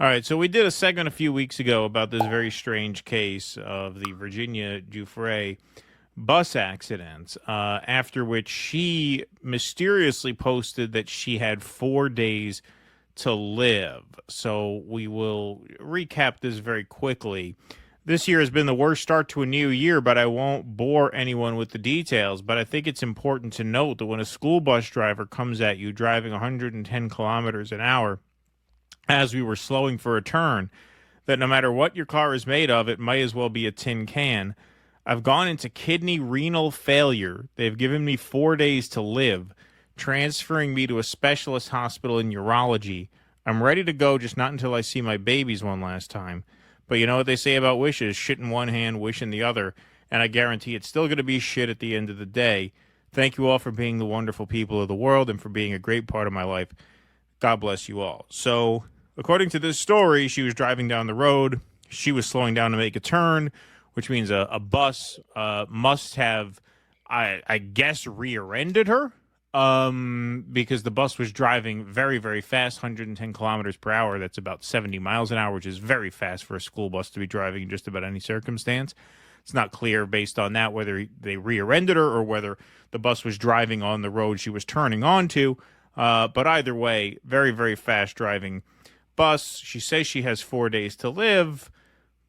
All right, so we did a segment a few weeks ago about this very strange case of the Virginia Giuffre bus accident, after which she mysteriously posted that she had 4 days to live. So we will recap this very quickly. This year has been the worst start to a new year, but I won't bore anyone with the details. But I think it's important to note that when a school bus driver comes at you driving 110 kilometers an hour, as we were slowing for a turn, that no matter what your car is made of, it might as well be a tin can. I've gone into kidney renal failure. They've given me 4 days to live, transferring me to a specialist hospital in urology. I'm ready to go, just not until I see my babies one last time. But you know what they say about wishes: shit in one hand, wish in the other. And I guarantee it's still going to be shit at the end of the day. Thank you all for being the wonderful people of the world and for being a great part of my life. God bless you all. So, according to this story, she was driving down the road. She was slowing down to make a turn, which means a bus must have, I guess, rear-ended her, because the bus was driving very, very fast, 110 kilometers per hour. That's about 70 miles an hour, which is very fast for a school bus to be driving in just about any circumstance. It's not clear based on that whether they rear-ended her or whether the bus was driving on the road she was turning onto. But either way, very, very fast driving bus. She says she has 4 days to live,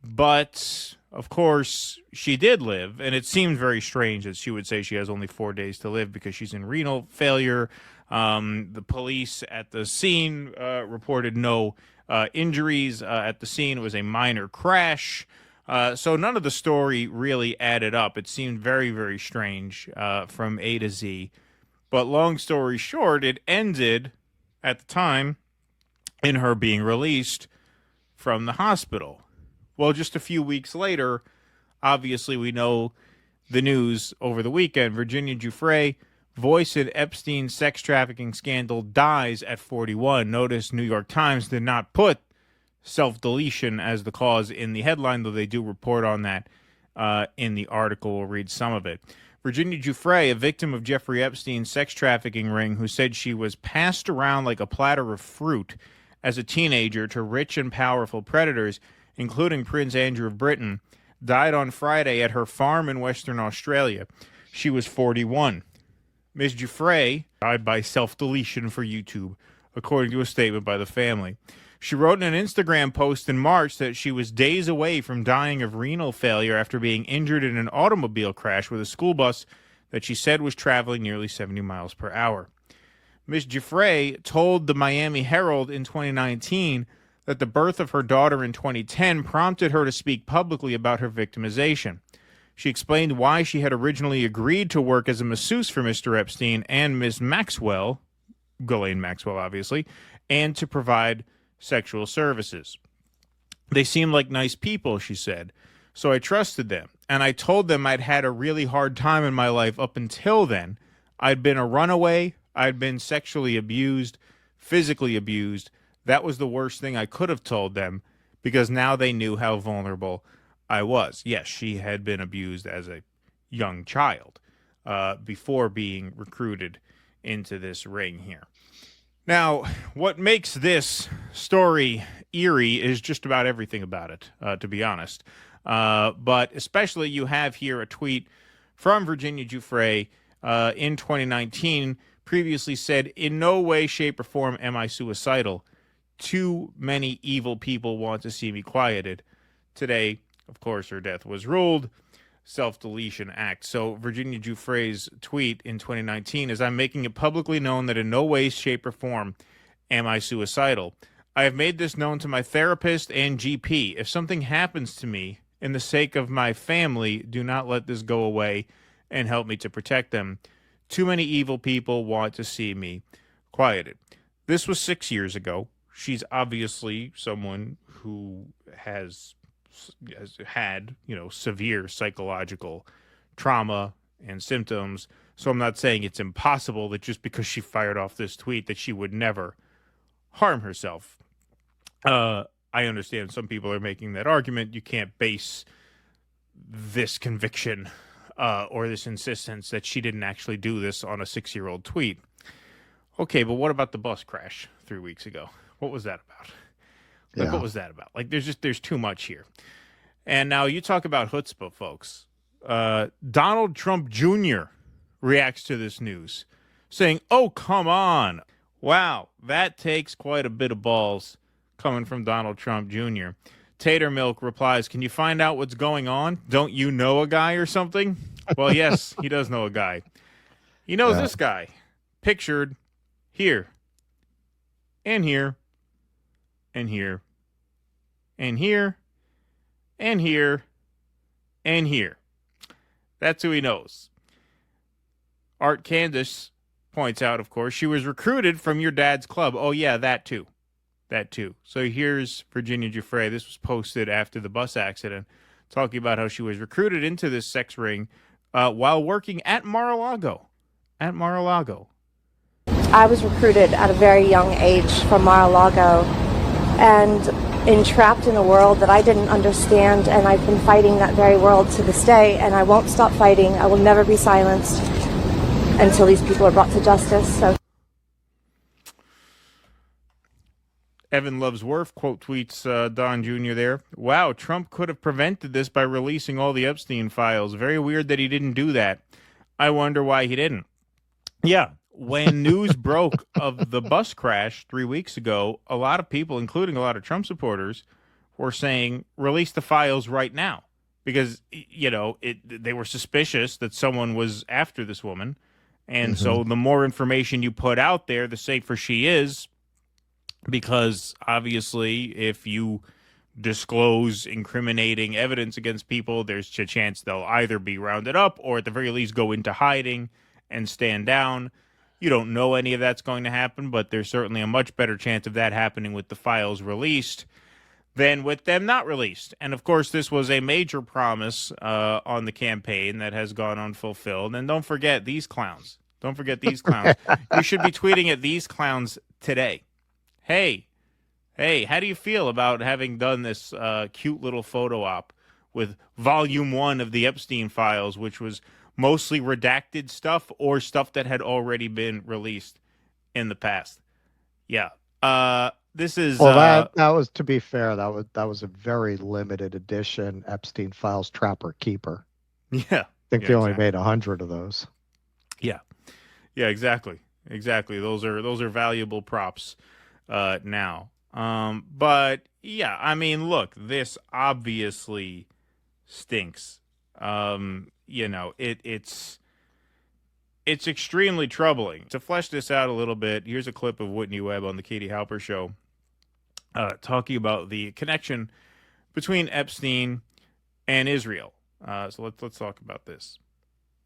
but of course she did live, and it seemed very strange that she would say she has only 4 days to live because she's in renal failure. The police at the scene reported no injuries at the scene. It was a minor crash. So none of the story really added up. It seemed very, very strange from A to Z. But long story short, it ended at the time in her being released from the hospital. Well, just a few weeks later, obviously we know the news over the weekend. Virginia Giuffre, voice in Epstein sex trafficking scandal, dies at 41. Notice New York Times did not put self-deletion as the cause in the headline, though they do report on that in the article. We'll read some of it. Virginia Giuffre, a victim of Jeffrey Epstein's sex trafficking ring, who said she was passed around like a platter of fruit as a teenager to rich and powerful predators, including Prince Andrew of Britain, died on Friday at her farm in Western Australia. She was 41. Ms. Giuffre died by self-deletion for YouTube, according to a statement by the family. She wrote in an Instagram post in March that she was days away from dying of renal failure after being injured in an automobile crash with a school bus that she said was traveling nearly 70 miles per hour. Ms. Giuffre told the Miami Herald in 2019 that the birth of her daughter in 2010 prompted her to speak publicly about her victimization. She explained why she had originally agreed to work as a masseuse for Mr. Epstein and Ms. Maxwell, Ghislaine Maxwell obviously, and to provide sexual services. They seemed like nice people, she said, so I trusted them, and I told them I'd had a really hard time in my life up until then. I'd been a runaway, I'd been sexually abused, physically abused. That was the worst thing I could have told them, because now they knew how vulnerable I was. Yes, she had been abused as a young child before being recruited into this ring here. Now, what makes this story eerie is just about everything about it, to be honest. But especially you have here a tweet from Virginia Giuffre in 2019, previously said, "In no way, shape, or form am I suicidal. Too many evil people want to see me quieted." Today, of course, her death was ruled self-deletion act. So Virginia Giuffre's tweet in 2019 is, "I'm making it publicly known that in no way, shape, or form am I suicidal. I have made this known to my therapist and GP. If something happens to me, in the sake of my family, do not let this go away and help me to protect them. Too many evil people want to see me quieted." This was 6 years ago. She's obviously someone who has had, severe psychological trauma and symptoms. So I'm not saying it's impossible that just because she fired off this tweet that she would never harm herself. I understand some people are making that argument. You can't base this conviction or this insistence that she didn't actually do this on a 6-year-old tweet. Okay, but what about the bus crash 3 weeks ago? What was that about? Like, what Yeah. was that about? Like, there's too much here. And now you talk about chutzpah, folks. Donald Trump Jr. reacts to this news, saying, "Oh, come on. Wow, that takes quite a bit of balls coming from Donald Trump Jr." Tater Milk replies, "Can you find out what's going on? Don't you know a guy or something?" Well, yes, he does know a guy. He knows Yeah. this guy, pictured here, and here, and here, and here, and here, and here. That's who he knows. Art Candace points out, of course, she was recruited from your dad's club. Oh, yeah, that too. That too. So here's Virginia Giuffre. This was posted after the bus accident, talking about how she was recruited into this sex ring while working at Mar-a-Lago. At Mar-a-Lago. I was recruited at a very young age from Mar-a-Lago and entrapped in a world that I didn't understand, and I've been fighting that very world to this day, and I won't stop fighting. I will never be silenced until these people are brought to justice. So. Evan Loves Worf quote tweets Don Jr. there. "Wow, Trump could have prevented this by releasing all the Epstein files. Very weird that he didn't do that. I wonder why he didn't." Yeah, when news broke of the bus crash 3 weeks ago, a lot of people, including a lot of Trump supporters, were saying, release the files right now. Because, you know, they were suspicious that someone was after this woman. And so the more information you put out there, the safer she is. Because obviously, if you disclose incriminating evidence against people, there's a chance they'll either be rounded up or at the very least go into hiding and stand down. You don't know any of that's going to happen, but there's certainly a much better chance of that happening with the files released than with them not released. And of course, this was a major promise on the campaign that has gone unfulfilled. And don't forget these clowns. Don't forget these clowns. You should be tweeting at these clowns today. Hey, how do you feel about having done this cute little photo op with volume 1 of the Epstein files, which was mostly redacted stuff or stuff that had already been released in the past? Yeah. This is Well, that was, to be fair, that was a very limited edition Epstein Files Trapper Keeper. Yeah. I think they only made 100 of those. Yeah. Yeah, exactly. Those are valuable props now. But yeah, I mean, look, this obviously stinks. You know, it's extremely troubling. To flesh this out a little bit, here's a clip of Whitney Webb on the Katie Halper show, talking about the connection between Epstein and Israel. So let's talk about this.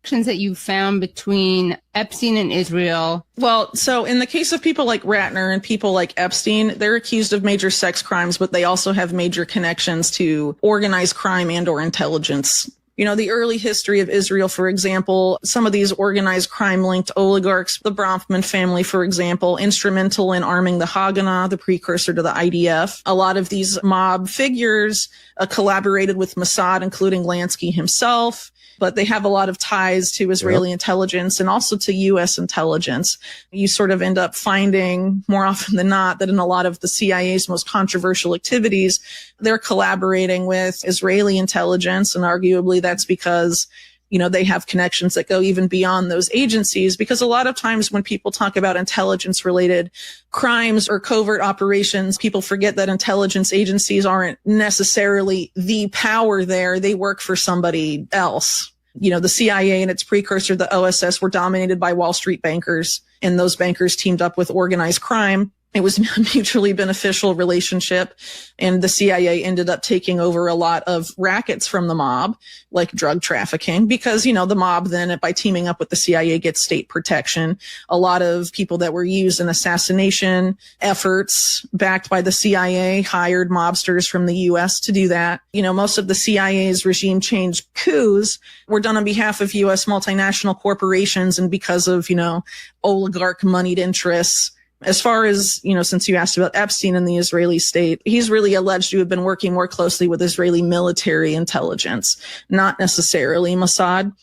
That you found between Epstein and Israel. Well, so in the case of people like Ratner and people like Epstein, they're accused of major sex crimes, but they also have major connections to organized crime and or intelligence. You know, the early history of Israel, for example, some of these organized crime linked oligarchs, the Bronfman family, for example, instrumental in arming the Haganah, the precursor to the IDF. A lot of these mob figures collaborated with Mossad, including Lansky himself. But they have a lot of ties to Israeli intelligence and also to U.S. intelligence. You sort of end up finding more often than not that in a lot of the CIA's most controversial activities, they're collaborating with Israeli intelligence. And arguably that's because, you know, they have connections that go even beyond those agencies, because a lot of times when people talk about intelligence related crimes or covert operations, people forget that intelligence agencies aren't necessarily the power there. They work for somebody else. You know, the CIA and its precursor, the OSS, were dominated by Wall Street bankers, and those bankers teamed up with organized crime. It was a mutually beneficial relationship, and the CIA ended up taking over a lot of rackets from the mob, like drug trafficking, because, you know, the mob then, by teaming up with the CIA, gets state protection. A lot of people that were used in assassination efforts backed by the CIA hired mobsters from the U.S. to do that. You know, most of the CIA's regime change coups were done on behalf of U.S. multinational corporations and because of, you know, oligarch moneyed interests. As far as, you know, since you asked about Epstein and the Israeli state, he's really alleged to have been working more closely with Israeli military intelligence, not necessarily Mossad.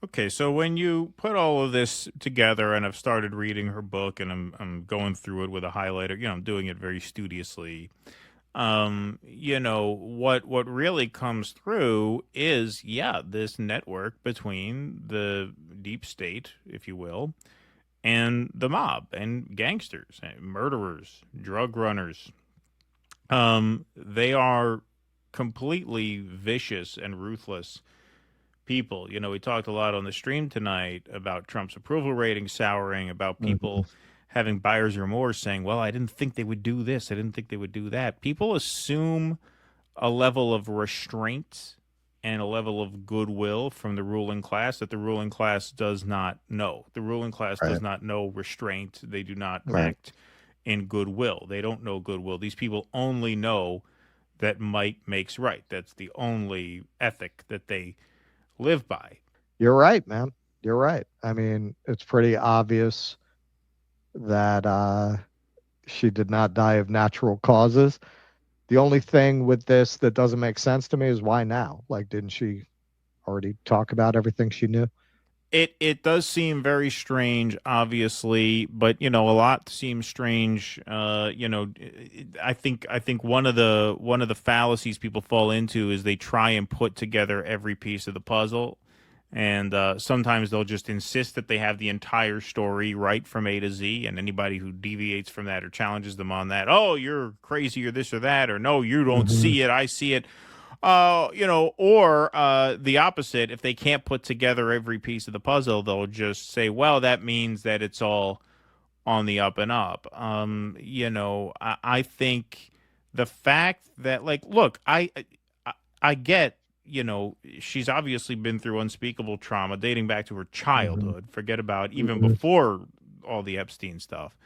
Okay, so when you put all of this together, and I've started reading her book, and I'm going through it with a highlighter, I'm doing it very studiously. What really comes through is, yeah, this network between the deep state, if you will, and the mob and gangsters, and murderers, drug runners. They are completely vicious and ruthless people. We talked a lot on the stream tonight about Trump's approval rating souring, about Mhm. people having buyer's remorse, saying, well, I didn't think they would do this. I didn't think they would do that. People assume a level of restraint and a level of goodwill from the ruling class that the ruling class does not know. The ruling class does Right. not know restraint. They do not Right. act in goodwill. They don't know goodwill. These people only know that might makes right. That's the only ethic that they live by. You're right, man. You're right. I mean, it's pretty obvious that she did not die of natural causes. The only thing with this that doesn't make sense to me is why now? Like, didn't she already talk about everything she knew? It does seem very strange, obviously, but a lot seems strange. I think one of the fallacies people fall into is they try and put together every piece of the puzzle, and sometimes they'll just insist that they have the entire story right from A to Z, and anybody who deviates from that or challenges them on that, oh, you're crazy or this or that, or no, you don't Hmm. see it, I see it. Or the opposite. If they can't put together every piece of the puzzle, they'll just say, well, that means that it's all on the up and up. I think the fact that, like, look, I get, she's obviously been through unspeakable trauma dating back to her Hmm. childhood. Forget about even Hmm. before all the Epstein stuff.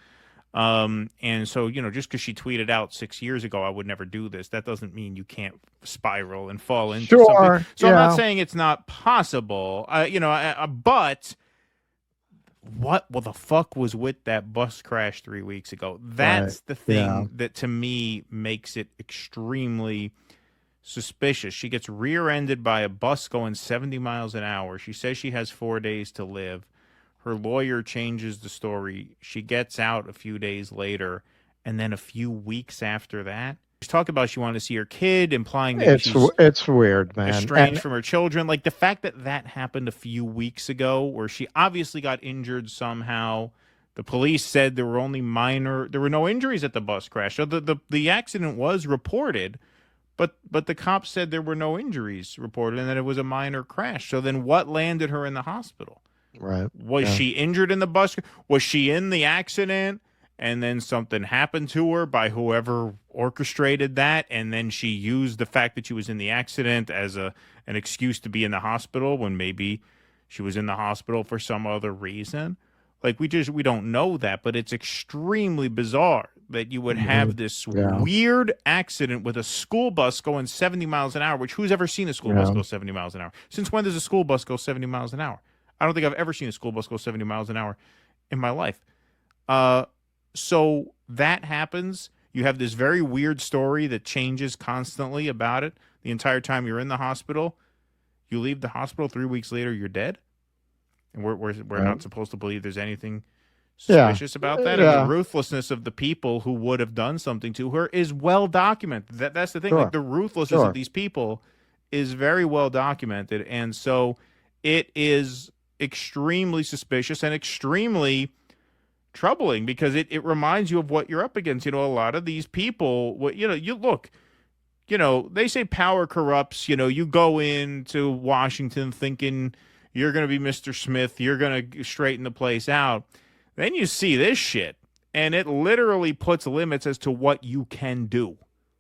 And so, just because she tweeted out 6 years ago, I would never do this, that doesn't mean you can't spiral and fall into something. Sure. So I'm not Yeah. saying it's not possible, but what the fuck was with that bus crash 3 weeks ago? Right. That's the Yeah. thing that to me makes it extremely suspicious. She gets rear-ended by a bus going 70 miles an hour. She says she has 4 days to live. Her lawyer changes the story. She gets out a few days later, and then a few weeks after that, she's talking about she wanted to see her kid, implying maybe she's It's weird, man. estranged from her children. Like the fact that that happened a few weeks ago, where she obviously got injured somehow. The police said there were no injuries at the bus crash. So the accident was reported, but the cops said there were no injuries reported and that it was a minor crash. So then what landed her in the hospital? Right. Was Yeah. she injured in the bus? Was she in the accident and then something happened to her by whoever orchestrated that, and then she used the fact that she was in the accident as an excuse to be in the hospital when maybe she was in the hospital for some other reason? Like we don't know that, but it's extremely bizarre that you would Hmm. have this Yeah. weird accident with a school bus going 70 miles an hour, which who's ever seen a school bus Yeah. go 70 miles an hour? Since when does a school bus go 70 miles an hour? I don't think I've ever seen a school bus go 70 miles an hour in my life. Uh, so that happens. You have this very weird story that changes constantly about it the entire time you're in the hospital. You leave the hospital 3 weeks later, you're dead. And we're Right. not supposed to believe there's anything Yeah. suspicious about that. And the Yeah. ruthlessness of the people who would have done something to her is well documented. That's the thing. Like Sure. the ruthlessness of Sure. these people is very well documented. And so it is extremely suspicious and extremely troubling because it reminds you of what you're up against. A lot of these people, you look, they say power corrupts. You go into Washington thinking you're going to be Mr. Smith, you're going to straighten the place out. Then you see this shit, and it literally puts limits as to what you can do.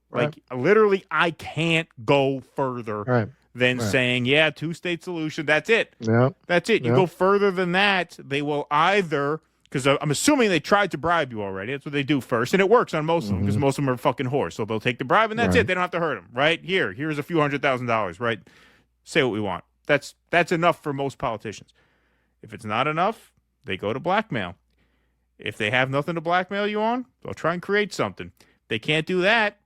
Right. Like, literally, I can't go further Right. than Right. saying, yeah, two-state solution. That's it. Yeah. That's it. You Yeah. go further than that, they will either, because I'm assuming they tried to bribe you already. That's what they do first. And it works on most of them because Hmm. most of them are fucking whores. So they'll take the bribe and that's Right. it. They don't have to hurt them, right? Here's a few $100,000, right? Say what we want. That's enough for most politicians. If it's not enough, they go to blackmail. If they have nothing to blackmail you on, they'll try and create something. If they can't do that,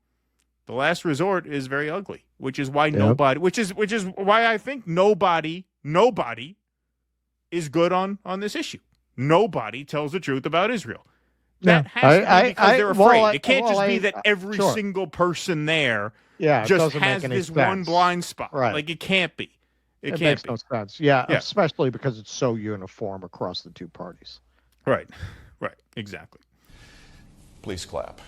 the last resort is very ugly, which is why Yep. which is why I think nobody is good on this issue. Nobody tells the truth about Israel. Yeah. That has to be because they're afraid. It can't just be I- that every sure. single person there Yeah, it just doesn't make has any this one sense. blind spot. Right. Like, it can't be. It can't makes be. no sense. Yeah, Yeah. especially because it's so uniform across the two parties. Right. Right. Exactly. Please clap.